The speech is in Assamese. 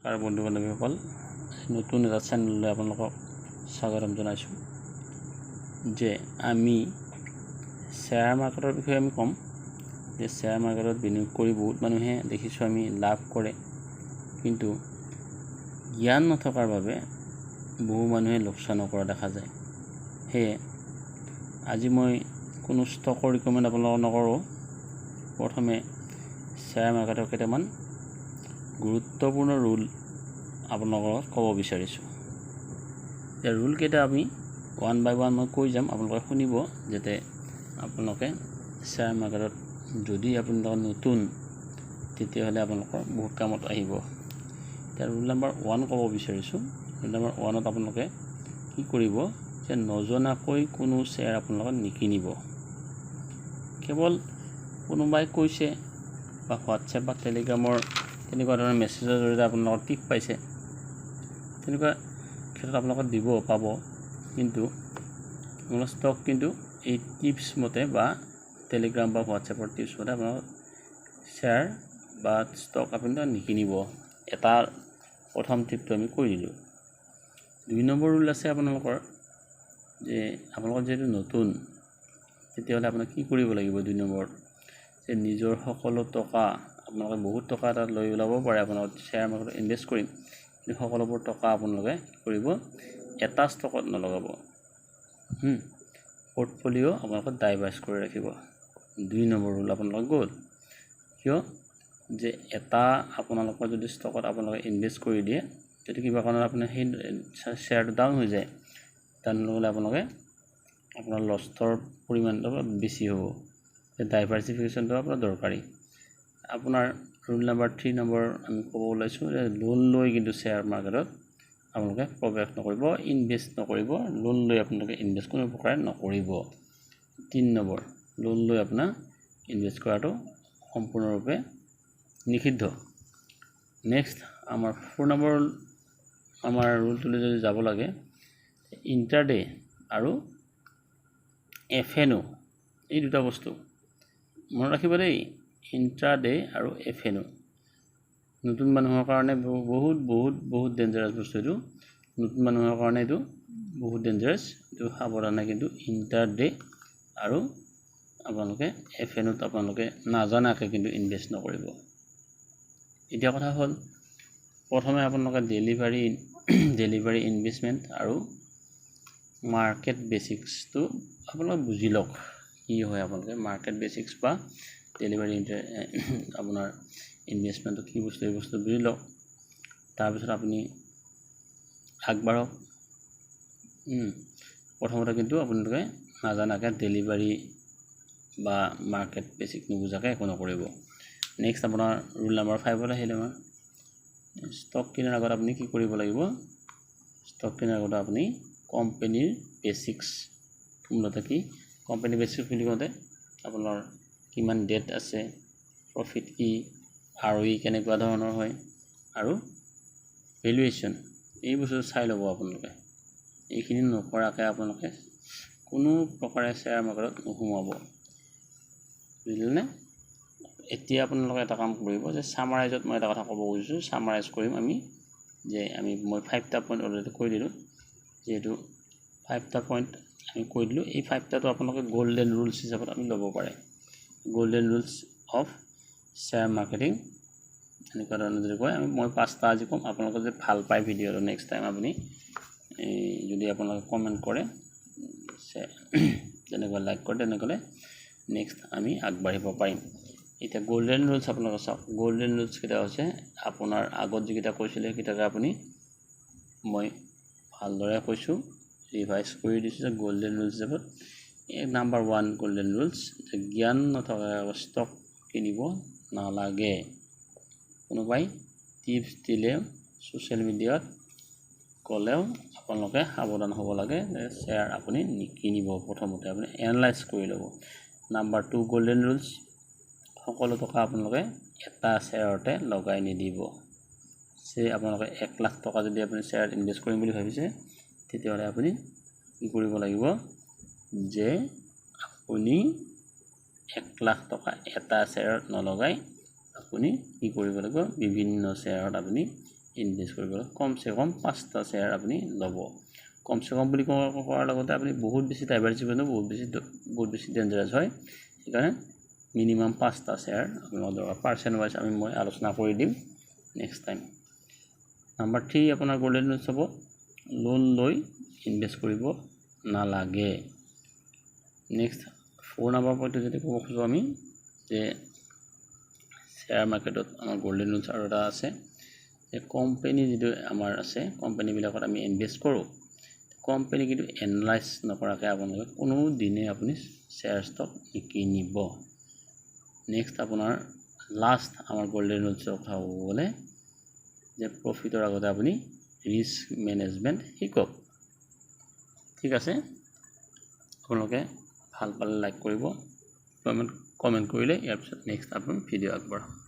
নমস্কাৰ বন্ধু বান্ধৱীসকল, নতুন এটা চেনেললৈ আপোনালোকক স্বাগতম জনাইছোঁ। যে আমি শ্বেয়াৰ মাৰ্কেটৰ বিষয়ে আমি ক'ম যে শ্বেয়াৰ মাৰ্কেটত বিনিয়োগ কৰি বহুত মানুহে দেখিছোঁ আমি লাভ কৰে, কিন্তু জ্ঞান নথকাৰ বাবে বহু মানুহে লোকচানো কৰা দেখা যায়। সেয়ে আজি মই কোনো ষ্টকৰ ৰিকমেণ্ড আপোনালোকক নকৰোঁ। প্ৰথমে শ্বেয়াৰ মাৰ্কেটৰ কেইটামান গুৰুত্বপূৰ্ণ ৰুল আপোনালোকক ক'ব বিচাৰিছোঁ। এই ৰুলকেইটা আমি ওৱান বাই ওৱান মই কৈ যাম, আপোনালোকে শুনিব, যাতে আপোনালোকে শ্বেয়াৰ মাৰ্কেটত যদি আপোনালোক নতুন তেতিয়াহ'লে আপোনালোকৰ বহুত কামত আহিব। এতিয়া ৰুল নাম্বাৰ 1 ক'ব বিচাৰিছোঁ। ৰুল নাম্বাৰ 1ত আপোনালোকে কি কৰিব যে নজনাকৈ কোনো শ্বেয়াৰ আপোনালোকে নিকিনিব। কেৱল কোনোবাই কৈছে বা হোৱাটছএপ বা টেলিগ্ৰামৰ তেনেকুৱা ধৰণৰ মেছেজৰ জৰিয়তে আপোনালোকৰ টিপ পাইছে, তেনেকুৱা ক্ষেত্ৰত আপোনালোকে পাব, কিন্তু আপোনালোকৰ ষ্টক কিন্তু এই টিপছ মতে বা টেলিগ্ৰাম বা হোৱাটছএপৰ টিপছ মতে আপোনালোকৰ শ্বেয়াৰ বা ষ্টক আপোনালোকে নিকিনিব। এটা প্ৰথম টিপটো আমি কৈ দিলোঁ। 2 নম্বৰ ৰুল আছে আপোনালোকৰ, যে আপোনালোকৰ যিহেতু নতুন তেতিয়াহ'লে আপোনাক কি কৰিব লাগিব। 2 নম্বৰত যে নিজৰ সকলো টকা, আপোনালোকে বহুত টকা তাত লৈ ওলাব পাৰে, আপোনালোকে শ্বেয়াৰ মাৰ্কেটত ইনভেষ্ট কৰিম, কিন্তু সকলোবোৰ টকা আপোনালোকে কি কৰিব, এটা ষ্টকত নলগাব। পৰ্টফলিঅ' আপোনালোকে ডাইভাৰ্ছ কৰি ৰাখিব। 2 নম্বৰ ৰুল আপোনালোকে গ'ল। কিয় যে এটা আপোনালোকৰ যদি ষ্টকত আপোনালোকে ইনভেষ্ট কৰি দিয়ে, যদি কিবা কাৰণত আপোনাৰ সেই শ্বেয়াৰটো ডাউন হৈ যায়, তেনেহ'লে আপোনালোকে আপোনাৰ লছৰ পৰিমাণটো বেছি হ'ব। ডাইভাৰ্চিফিকেশ্যনটো আপোনাৰ দৰকাৰী। আপোনাৰ ৰুল নাম্বাৰ 3 নম্বৰ আমি ক'ব ওলাইছোঁ যে লোন লৈ কিন্তু শ্বেয়াৰ মাৰ্কেটত আপোনালোকে প্ৰৱেশ নকৰিব, ইনভেষ্ট নকৰিব। লোন লৈ আপোনালোকে ইনভেষ্ট কোনো প্ৰকাৰে নকৰিব। 3 নম্বৰ, লোন লৈ আপোনাৰ ইনভেষ্ট কৰাটো সম্পূৰ্ণৰূপে নিষিদ্ধ। নেক্সট আমাৰ 4 নম্বৰ আমাৰ ৰুলটোলৈ যদি যাব লাগে, ইণ্টাৰডে আৰু FNO এই দুটা বস্তু মনত ৰাখিব দেই। ইণ্ট্ৰাডে আৰু FNO নতুন মানুহৰ কাৰণে বহুত বহুত বহুত ডেঞ্জাৰাছ বস্তু। এইটো নতুন মানুহৰ কাৰণে এইটো বহুত ডেঞ্জাৰাছ, এইটো সাৱধানে কিন্তু ইণ্টাৰডে আৰু আপোনালোকে FNOত আপোনালোকে নাজানাকৈ কিন্তু ইনভেষ্ট নকৰিব। এতিয়া কথা হ'ল, প্ৰথমে আপোনালোকে ডেলিভাৰী ইনভেষ্টমেণ্ট আৰু মাৰ্কেট বেচিক্সটো আপোনালোকে বুজি লওক। কি হয় আপোনালোকে মাৰ্কেট বেচিক্স বা ডেলিভাৰী আপোনাৰ ইনভেষ্টমেণ্টটো কি বস্তু, এই বস্তু বুজি লওক। তাৰপিছত আপুনি আগবাঢ়ক। প্ৰথমতে কিন্তু আপোনালোকে নাজানাকৈ ডেলিভাৰী বা মাৰ্কেট বেচিক নুবুজাকৈ একো নকৰিব। নেক্সট আপোনাৰ ৰুল নাম্বাৰ 5 আহিলে আমাৰ ষ্টক কিনাৰ আগত আপুনি কি কৰিব লাগিব। ষ্টক কিনাৰ আগতে আপুনি কোম্পানীৰ বেচিক্স, মূলতঃ কি কোম্পানী বেচিক্স বুলি কওঁতে আপোনাৰ কিমান ডেট আছে, প্ৰফিট কি, ROE কেনেকুৱা ধৰণৰ হয়, আৰু ভেলুৱেশ্যন, এই বস্তু চাই ল'ব আপোনালোকে। এইখিনি নকৰাকৈ আপোনালোকে কোনো প্ৰকাৰে শ্বেয়াৰ মাৰ্কেটত নোসোমাব, বুজিলেনে। এতিয়া আপোনালোকে এটা কাম কৰিব যে ছামাৰাইজত মই এটা কথা ক'ব খুজিছোঁ, ছামাৰাইজ কৰিম আমি, যে মই 5টা পইণ্ট অলৰেডি কৈ দিলোঁ। যিহেতু 5টা পইণ্ট আমি কৈ দিলোঁ, এই 5টাটো আপোনালোকে গল্ডেন ৰুলছ হিচাপত আমি ল'ব পাৰে। Golden rules of share marketing এনেকুৱা ধৰণৰ যদি কয়, মই 5টা আজি ক'ম। আপোনালোকে যদি ভাল পায় ভিডিঅ'টো, নেক্সট টাইম আপুনি যদি আপোনালোকে কমেণ্ট কৰে, তেনেকুৱা লাইক কৰে, তেনেহ'লে নেক্সট আমি আগবাঢ়িব পাৰিম। এতিয়া গল্ডেন ৰুলছ আপোনালোকে চাওক। গল্ডেন ৰুলছ কেইটা হৈছে আপোনাৰ আগত যিকেইটা কৈছিলে সেইকেইটাকে আপুনি মই ভালদৰে কৈছোঁ, ৰিভাইজ কৰি দিছোঁ যে গল্ডেন ৰুলছ হিচাপত নাম্বাৰ 1 গল্ডেন ৰুলছ, জ্ঞান নথকাকৈ ষ্টক কিনিব নালাগে। কোনোবাই টিপছ দিলে ছ'চিয়েল মিডিয়াত ক'লেও আপোনালোকে সাৱধান হ'ব লাগে যে শ্বেয়াৰ আপুনি নিকিনিব। প্ৰথমতে আপুনি এনালাইজ কৰি ল'ব। নাম্বাৰ 2 গল্ডেন ৰুলছ, সকলো টকা আপোনালোকে এটা শ্বেয়াৰতে লগাই নিদিব। আপোনালোকে 1 লাখ টকা যদি আপুনি শ্বেয়াৰত ইনভেষ্ট কৰিম বুলি ভাবিছে, তেতিয়াহ'লে আপুনি কি কৰিব লাগিব যে আপুনি 1 লাখ টকা এটা শ্বেয়াৰত নলগাই আপুনি কি কৰিব লাগিব, বিভিন্ন শ্বেয়াৰত আপুনি ইনভেষ্ট কৰিব কমচে কম 5টা শ্বেয়াৰ আপুনি ল'ব কমচে কম বুলি কোৱাৰ লগতে আপুনি বহুত বেছি ডাইভাৰ্সিফাইড বহুত বেছি ডেঞ্জাৰাছ হয় সেইকাৰণে মিনিমাম 5টা শ্বেয়াৰ আপোনাৰ দৰকাৰ পাৰ্চেণ্ট ৱাইজ মই আলোচনা কৰি দিম নেক্সট টাইম নাম্বাৰ 3 আপোনাৰ গোল্ডেন ৰুলছ হ'ব লোন লৈ ইনভেষ্ট কৰিব নালাগে নেক্সট 4 নম্বৰ পইণ্টটো যদি ক'ব খোজো আমি যে শ্বেয়াৰ মাৰ্কেটত আমাৰ গোল্ডেন ৰুলছ আৰু এটা আছে যে কোম্পানী যিটো আমাৰ আছে কোম্পানীবিলাকত আমি ইনভেষ্ট কৰোঁ কোম্পানী কিন্তু এনালাইজ নকৰাকৈ আপোনালোকে কোনো দিনে আপুনি শ্বেয়াৰ ষ্টক নিকিনিব নেক্সট আপোনাৰ লাষ্ট আমাৰ গোল্ডেন ৰুলছৰ কথা ক'ব গ'লে যে প্ৰফিটৰ আগতে আপুনি ৰিস্ক মেনেজমেণ্ট শিকক ঠিক আছে আপোনালোকে ভাল পালে লাইক কৰিব কমেণ্ট কৰিলে ইয়াৰ পিছত নেক্সট আপুনি ভিডিঅ' আগবঢ়াম